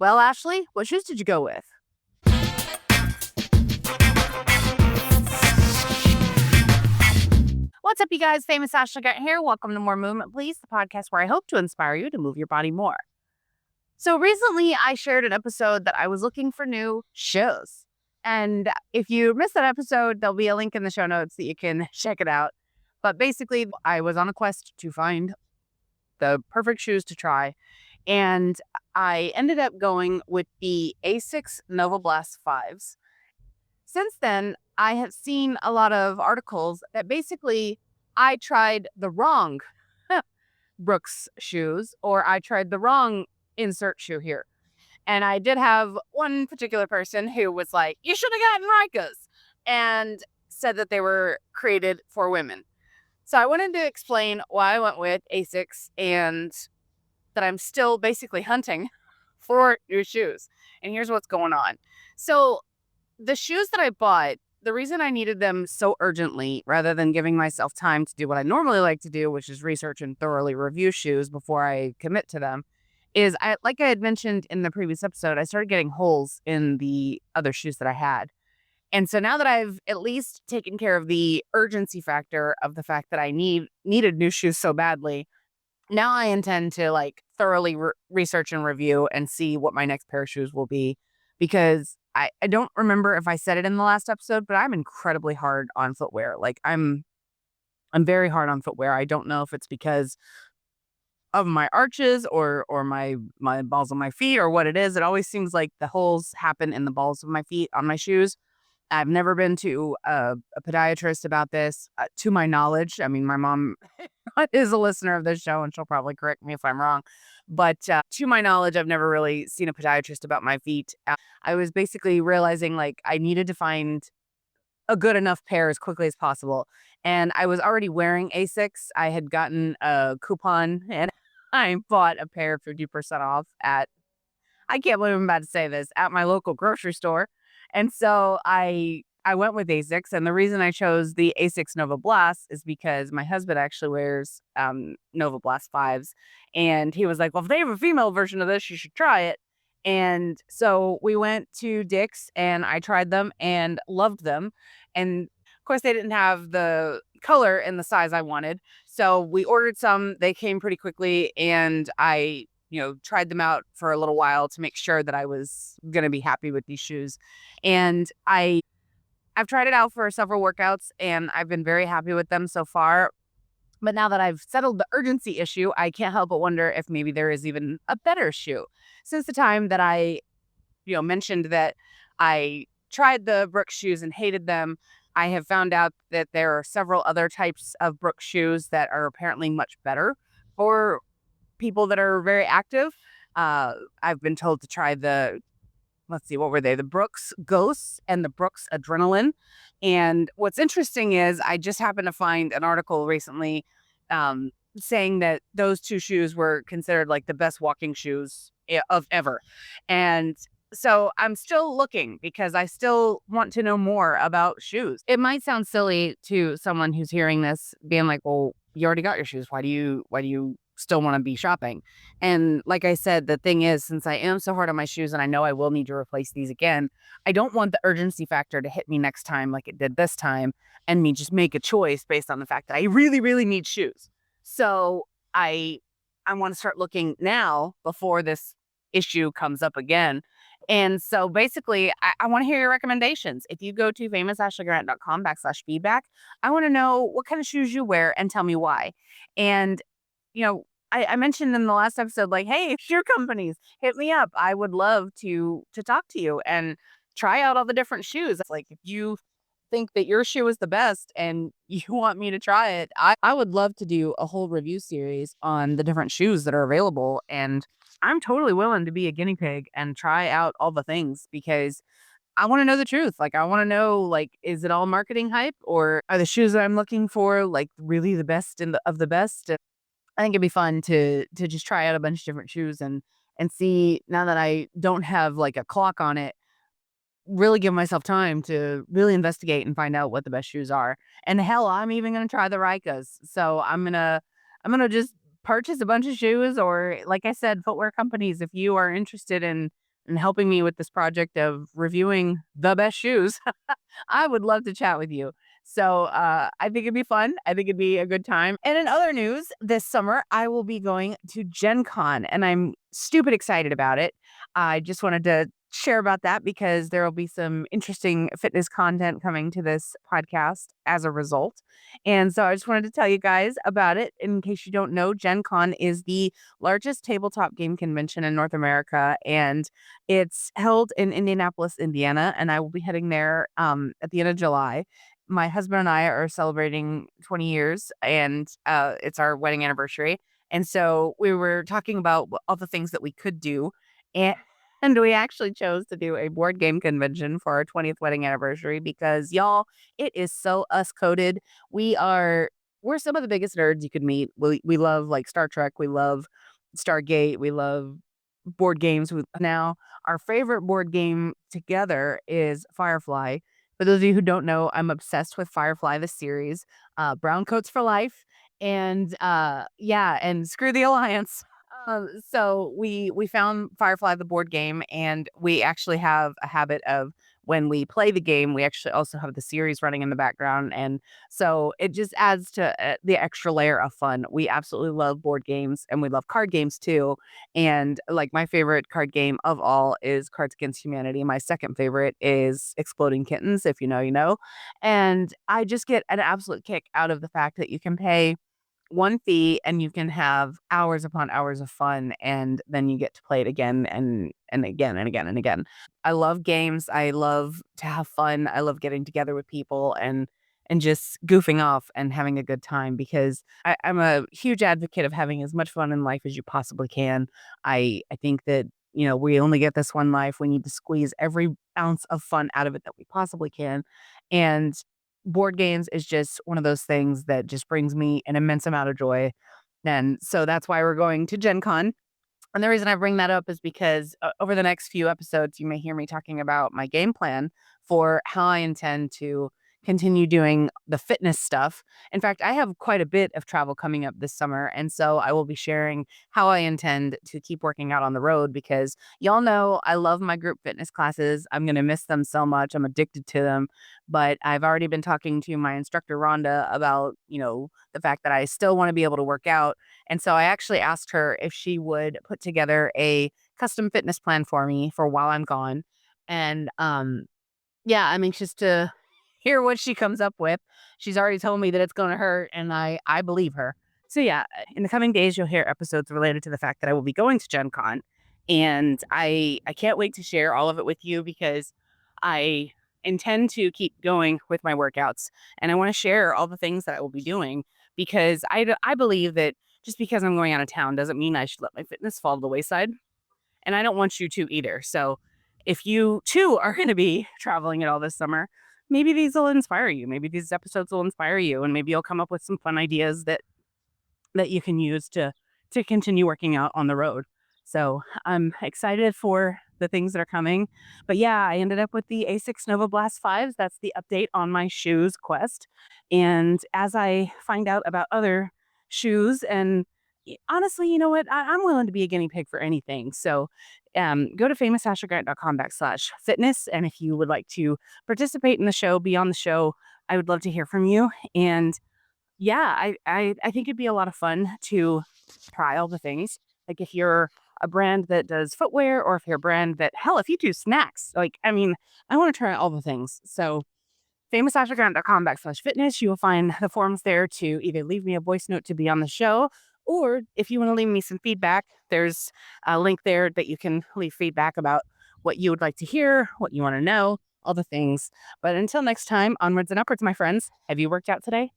Well, Ashley, what shoes did you go with? What's up, you guys? Famous Ashley Grant here. Welcome to More Movement, Please, the podcast where I hope to inspire you to move your body more. So recently, I shared an episode that I was looking for new shoes. And if you missed that episode, there'll be a link in the show notes that you can check it out. But basically, I was on a quest to find the perfect shoes to try. And I ended up going with the Asics Novablast 5s. Since then, I have seen a lot of articles that basically I tried the wrong Brooks shoes, or I tried the wrong insert shoe here. And I did have one particular person who was like, you should have gotten Rika's, and said that they were created for women. So I wanted to explain why I went with Asics and that I'm still basically hunting for new shoes. And here's what's going on. So the shoes that I bought, the reason I needed them so urgently, rather than giving myself time to do what I normally like to do, which is research and thoroughly review shoes before I commit to them, is like I had mentioned in the previous episode, I started getting holes in the other shoes that I had. And so now that I've at least taken care of the urgency factor of the fact that I needed new shoes so badly, now I intend to thoroughly research and review and see what my next pair of shoes will be, because I don't remember if I said it in the last episode, but I'm incredibly hard on footwear. I'm very hard on footwear. I don't know if it's because of my arches or my balls of my feet or what it is. It always seems like the holes happen in the balls of my feet on my shoes. I've never been to a podiatrist about this, to my knowledge. I mean, my mom is a listener of this show, and she'll probably correct me if I'm wrong. But to my knowledge, I've never really seen a podiatrist about my feet. I was basically realizing I needed to find a good enough pair as quickly as possible. And I was already wearing Asics. I had gotten a coupon and I bought a pair 50% off at, I can't believe I'm about to say this, at my local grocery store. And so I went with Asics, and the reason I chose the Asics Novablast is because my husband actually wears Novablast 5s, and he was like, well, if they have a female version of this, you should try it. And so we went to Dick's and I tried them and loved them. And of course, they didn't have the color and the size I wanted. So we ordered some. They came pretty quickly, and I tried them out for a little while to make sure that I was going to be happy with these shoes. And I've tried it out for several workouts, and I've been very happy with them so far. But now that I've settled the urgency issue, I can't help but wonder if maybe there is even a better shoe. Since the time that I, mentioned that I tried the Brooks shoes and hated them, I have found out that there are several other types of Brooks shoes that are apparently much better for people that are very active. I've been told to try let's see, what were they? The Brooks Ghosts and the Brooks Adrenaline. And what's interesting is I just happened to find an article recently saying that those two shoes were considered the best walking shoes of ever. And so I'm still looking because I still want to know more about shoes. It might sound silly to someone who's hearing this being like, well, you already got your shoes. Why do you still want to be shopping? And like I said, the thing is, since I am so hard on my shoes and I know I will need to replace these again, I don't want the urgency factor to hit me next time like it did this time, and me just make a choice based on the fact that I really, really need shoes. So I want to start looking now before this issue comes up again. And so basically, I want to hear your recommendations. If you go to famousashleygrant.com/feedback, I want to know what kind of shoes you wear and tell me why. And, I mentioned in the last episode, hey, shoe companies, hit me up. I would love to talk to you and try out all the different shoes. If you think that your shoe is the best and you want me to try it, I would love to do a whole review series on the different shoes that are available. And I'm totally willing to be a guinea pig and try out all the things, because I want to know the truth. I want to know, is it all marketing hype, or are the shoes that I'm looking for really the best of the best? And I think it'd be fun to just try out a bunch of different shoes and see, now that I don't have a clock on it, really give myself time to really investigate and find out what the best shoes are. And hell, I'm even going to try the Rika's. So I'm going to just purchase a bunch of shoes, or like I said, footwear companies, if you are interested in and helping me with this project of reviewing the best shoes, I would love to chat with you. So I think it'd be fun. I think it'd be a good time. And in other news, this summer I will be going to Gen Con, and I'm stupid excited about it. I just wanted to share about that because there will be some interesting fitness content coming to this podcast as a result. And so I just wanted to tell you guys about it. In case you don't know, Gen Con is the largest tabletop game convention in North America, and it's held in Indianapolis, Indiana, and I will be heading there at the end of July. My husband and I are celebrating 20 years, and it's our wedding anniversary. And so we were talking about all the things that we could do, and and we actually chose to do a board game convention for our 20th wedding anniversary because y'all, it is so us coded. We are we're some of the biggest nerds you could meet. We love like Star Trek, we love Stargate, we love board games. Now, our favorite board game together is Firefly. For those of you who don't know, I'm obsessed with Firefly, the series, Brown Coats for Life, and yeah, and Screw the Alliance. So we found Firefly the board game, and we actually have a habit of when we play the game, we actually also have the series running in the background, and so it just adds to the extra layer of fun. We absolutely love board games, and we love card games too. And like my favorite card game of all is Cards Against Humanity. My second favorite is Exploding Kittens, if you know, you know. And I just get an absolute kick out of the fact that you can pay one fee and you can have hours upon hours of fun, and then you get to play it again and again and again and again. I love games. I love to have fun. I love getting together with people and just goofing off and having a good time because I'm a huge advocate of having as much fun in life as you possibly can. I think that, you know, we only get this one life. We need to squeeze every ounce of fun out of it that we possibly can. And board games is just one of those things that just brings me an immense amount of joy. And so that's why we're going to Gen Con. And the reason I bring that up is because over the next few episodes, you may hear me talking about my game plan for how I intend to continue doing the fitness stuff. In fact, I have quite a bit of travel coming up this summer. And so I will be sharing how I intend to keep working out on the road because y'all know I love my group fitness classes. I'm going to miss them so much. I'm addicted to them. But I've already been talking to my instructor, Rhonda, about, you know, the fact that I still want to be able to work out. And so I actually asked her if she would put together a custom fitness plan for me for while I'm gone. And yeah, I'm anxious to hear what she comes up with. She's already told me that it's going to hurt, and I believe her. So yeah, in the coming days you'll hear episodes related to the fact that I will be going to Gen Con, and I can't wait to share all of it with you because I intend to keep going with my workouts, and I want to share all the things that I will be doing because I believe that just because I'm going out of town doesn't mean I should let my fitness fall to the wayside, and I don't want you to either. So if you too are going to be traveling at all this summer, maybe these will inspire you. Maybe these episodes will inspire you, and maybe you'll come up with some fun ideas that you can use to continue working out on the road. So I'm excited for the things that are coming. But yeah, I ended up with the Asics Novablast 5s. That's the update on my shoes quest. And as I find out about other shoes and honestly, you know what? I'm willing to be a guinea pig for anything. So go to famousashlogrant.com/fitness. And if you would like to participate in the show, be on the show, I would love to hear from you. And yeah, I think it'd be a lot of fun to try all the things. Like if you're a brand that does footwear or if you're a brand that hell, if you do snacks, like I mean, I want to try all the things. So famousashlogrant.com/fitness, you will find the forms there to either leave me a voice note to be on the show, or if you want to leave me some feedback, there's a link there that you can leave feedback about what you would like to hear, what you want to know, all the things. But until next time, onwards and upwards, my friends. Have you worked out today?